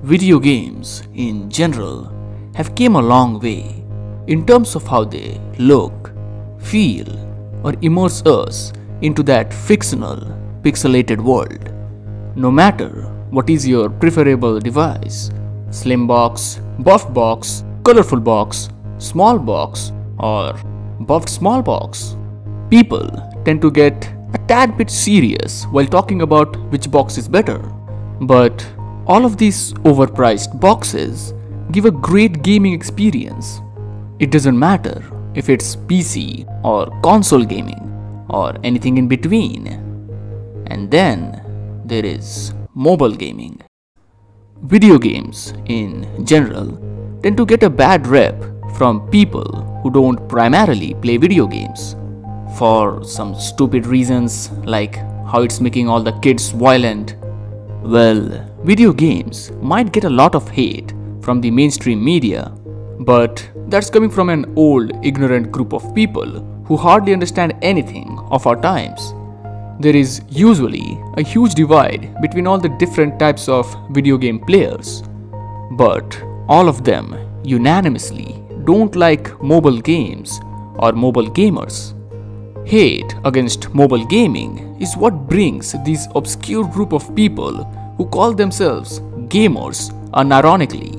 Video games in general have came a long way in terms of how they look, feel, or immerse us into that fictional, pixelated world. No matter what is your preferable device, slim box, buffed box, colorful box, small box, or buffed small box, people tend to get a tad bit serious while talking about which box is better. But all of these overpriced boxes give a great gaming experience. It doesn't matter if it's PC or console gaming or anything in between. And then there is mobile gaming. Video games in general tend to get a bad rep from people who don't primarily play video games for some stupid reasons like how it's making all the kids violent. Well, video games might get a lot of hate from the mainstream media, but that's coming from an old, ignorant group of people who hardly understand anything of our times. There is usually a huge divide between all the different types of video game players, but all of them unanimously don't like mobile games or mobile gamers. Hate against mobile gaming is what brings this obscure group of people who call themselves gamers unironically.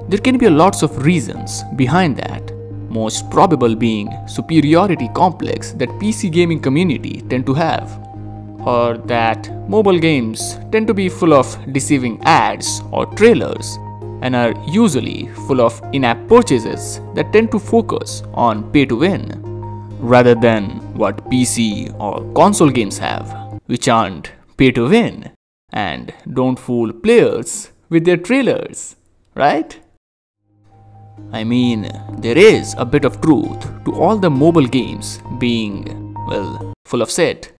There can be lots of reasons behind that, most probable being superiority complex that PC gaming community tend to have, or that mobile games tend to be full of deceiving ads or trailers and are usually full of in-app purchases that tend to focus on pay to win, rather than what PC or console games have, which aren't pay to win and don't fool players with their trailers, right? I mean, there is a bit of truth to all the mobile games being, well, full of shit.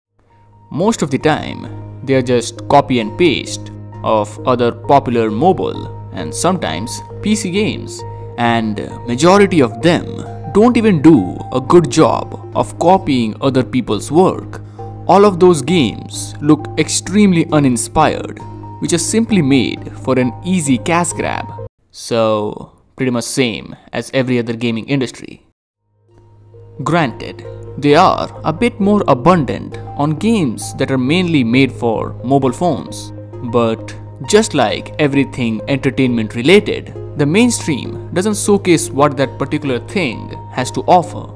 Most of the time, they are just copy and paste of other popular mobile and sometimes PC games, and majority of them don't even do a good job of copying other people's work. All of those games look extremely uninspired, which are simply made for an easy cash grab. So, pretty much same as every other gaming industry. Granted, they are a bit more abundant on games that are mainly made for mobile phones, but just like everything entertainment related, the mainstream doesn't showcase what that particular thing has to offer.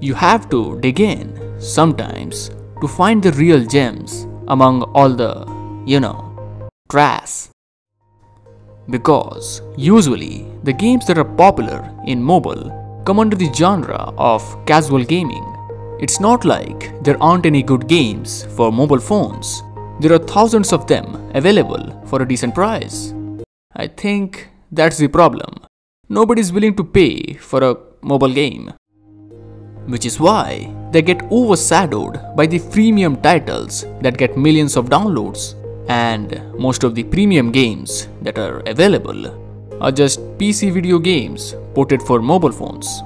You have to dig in sometimes to find the real gems among all the, trash. Because usually the games that are popular in mobile come under the genre of casual gaming. It's not like there aren't any good games for mobile phones. There are thousands of them available for a decent price. I think that's the problem. Nobody's willing to pay for a mobile game. Which is why they get overshadowed by the freemium titles that get millions of downloads. And most of the premium games that are available are just PC video games ported for mobile phones,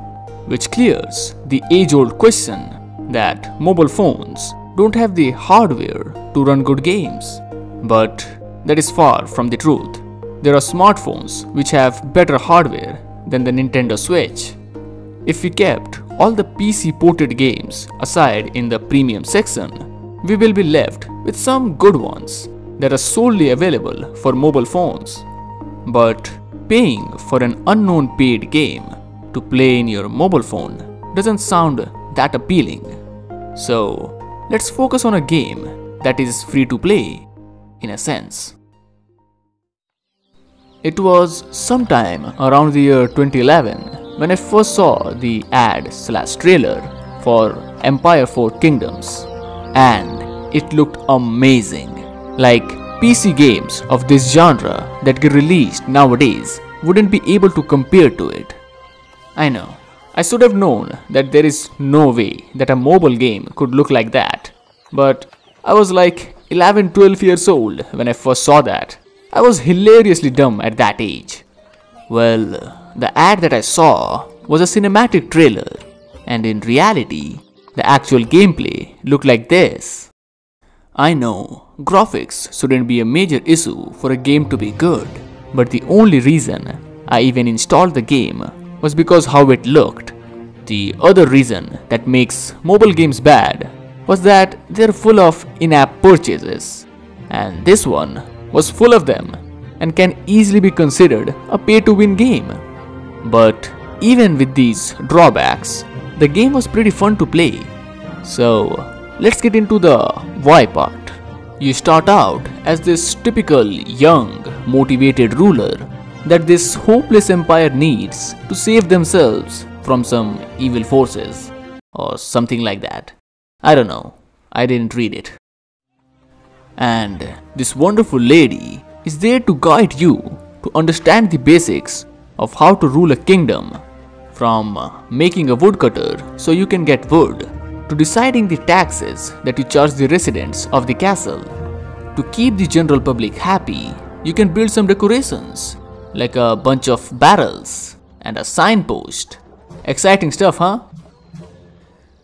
which clears the age-old question that mobile phones don't have the hardware to run good games. But that is far from the truth. There are smartphones which have better hardware than the Nintendo Switch. If we kept all the PC ported games aside in the premium section, we will be left with some good ones that are solely available for mobile phones. But paying for an unknown paid game to play in your mobile phone doesn't sound that appealing. So let's focus on a game that is free to play, in a sense. It was sometime around the year 2011 when I first saw the ad/trailer for Empire 4 Kingdoms, and it looked amazing. Like, PC games of this genre that get released nowadays wouldn't be able to compare to it. I know, I should have known that there is no way that a mobile game could look like that, but I was like 11-12 years old when I first saw that. I was hilariously dumb at that age. Well, the ad that I saw was a cinematic trailer, and in reality, the actual gameplay looked like this. I know, graphics shouldn't be a major issue for a game to be good, but the only reason I even installed the game was because how it looked. The other reason that makes mobile games bad was that they're full of in-app purchases, and this one was full of them and can easily be considered a pay-to-win game. But even with these drawbacks, the game was pretty fun to play. So let's get into the why part. You start out as this typical young, motivated ruler that this hopeless empire needs to save themselves from some evil forces or something like that. I don't know, I didn't read it. And this wonderful lady is there to guide you to understand the basics of how to rule a kingdom, from making a woodcutter so you can get wood, to deciding the taxes that you charge the residents of the castle. To keep the general public happy, you can build some decorations, like a bunch of barrels and a signpost. Exciting stuff, huh?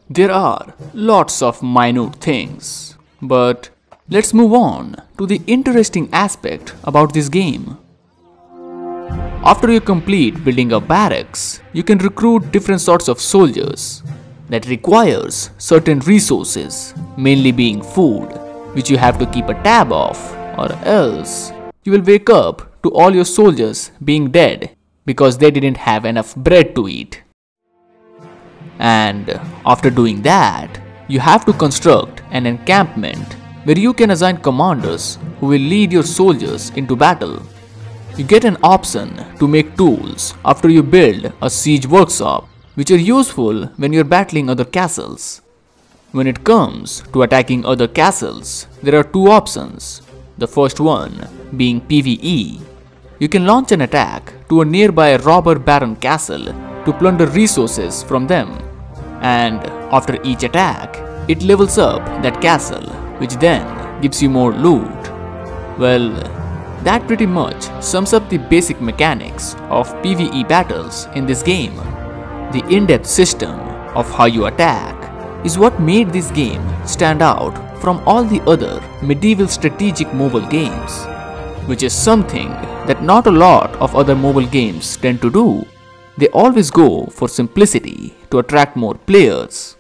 There are lots of minute things, but let's move on to the interesting aspect about this game. After you complete building a barracks, you can recruit different sorts of soldiers. That requires certain resources, mainly being food, which you have to keep a tab of, or else you will wake up to all your soldiers being dead because they didn't have enough bread to eat. And after doing that, you have to construct an encampment where you can assign commanders who will lead your soldiers into battle. You get an option to make tools after you build a siege workshop, which are useful when you're battling other castles. When it comes to attacking other castles, there are two options. The first one being PvE. You can launch an attack to a nearby robber baron castle to plunder resources from them. And after each attack, it levels up that castle, which then gives you more loot. Well, that pretty much sums up the basic mechanics of PvE battles in this game. The in-depth system of how you attack is what made this game stand out from all the other medieval strategic mobile games, which is something that not a lot of other mobile games tend to do. They always go for simplicity to attract more players.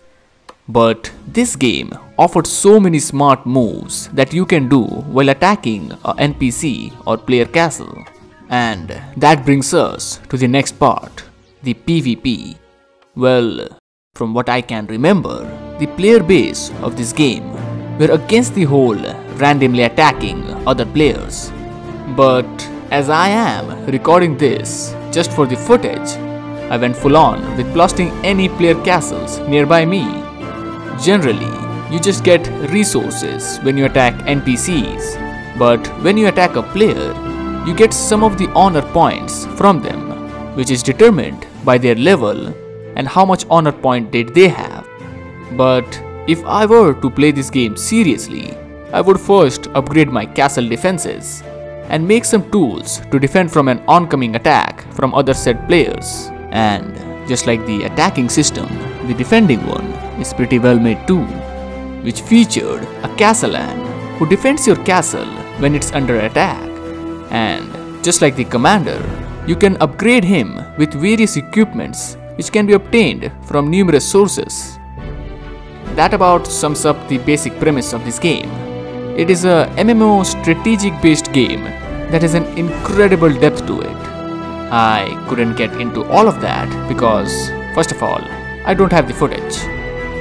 But this game offered so many smart moves that you can do while attacking a NPC or player castle. And that brings us to the next part, the PvP. Well, from what I can remember, the player base of this game were against the whole randomly attacking other players. But as I am recording this just for the footage, I went full on with blasting any player castles nearby me. Generally, you just get resources when you attack NPCs, but when you attack a player, you get some of the honor points from them, which is determined by their level and how much honor point did they have. But if I were to play this game seriously, I would first upgrade my castle defenses and make some tools to defend from an oncoming attack from other said players. And just like the attacking system, the defending one is pretty well made too, which featured a castellan who defends your castle when it's under attack. And just like the commander, you can upgrade him with various equipments which can be obtained from numerous sources. That about sums up the basic premise of this game. It is a MMO strategic based game that has an incredible depth to it. I couldn't get into all of that because, first of all, I don't have the footage.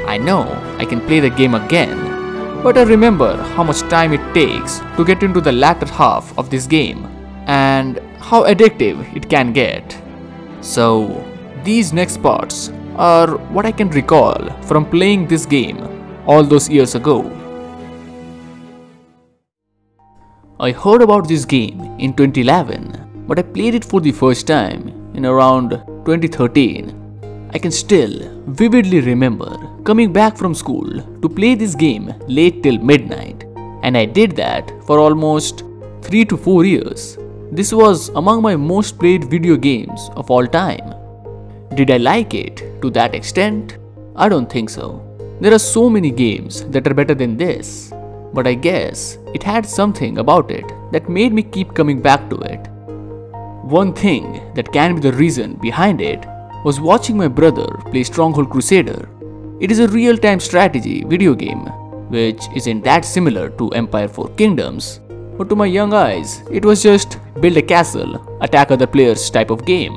I know I can play the game again, but I remember how much time it takes to get into the latter half of this game and how addictive it can get. So these next parts are what I can recall from playing this game all those years ago. I heard about this game in 2011, but I played it for the first time in around 2013. I can still vividly remember coming back from school to play this game late till midnight, and I did that for almost 3 to 4 years. This was among my most played video games of all time. Did I like it to that extent? I don't think so. There are so many games that are better than this, but I guess it had something about it that made me keep coming back to it. one thing that can be the reason behind it was watching my brother play Stronghold Crusader. It is a real-time strategy video game, which isn't that similar to Empire 4 Kingdoms, but to my young eyes, it was just build a castle, attack other players type of game.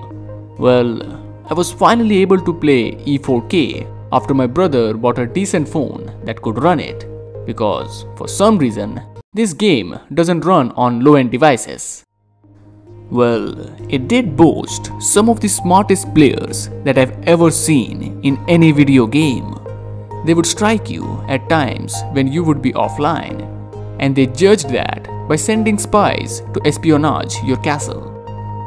Well, I was finally able to play E4K after my brother bought a decent phone that could run it, because for some reason, this game doesn't run on low-end devices. Well, it did boast some of the smartest players that I've ever seen in any video game. They would strike you at times when you would be offline, and they judged that by sending spies to espionage your castle.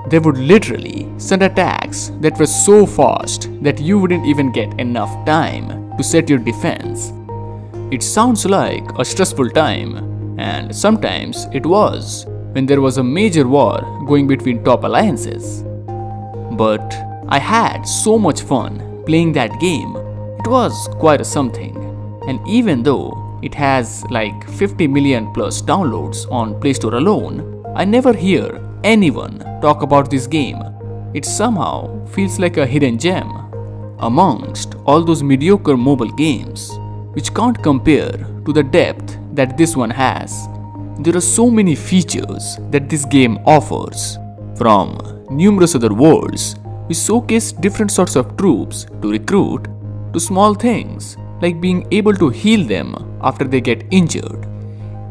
They would literally send attacks that were so fast that you wouldn't even get enough time to set your defense. It sounds like a stressful time, and sometimes it was when there was a major war going between top alliances. But I had so much fun playing that game. It was quite a something, and even though it has like 50 million plus downloads on Play Store alone, I never hear anyone talk about this game. It somehow feels like a hidden gem amongst all those mediocre mobile games, which can't compare to the depth that this one has. There are so many features that this game offers, from numerous other worlds which showcase different sorts of troops to recruit, to small things like being able to heal them after they get injured.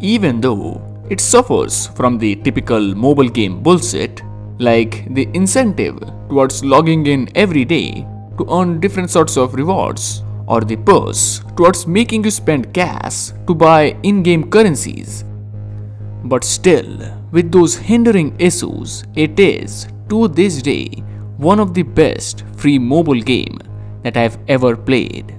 Even though it suffers from the typical mobile game bullshit, like the incentive towards logging in every day to earn different sorts of rewards, or the purse towards making you spend cash to buy in-game currencies. But still, with those hindering issues, it is, to this day, one of the best free mobile game that I've ever played.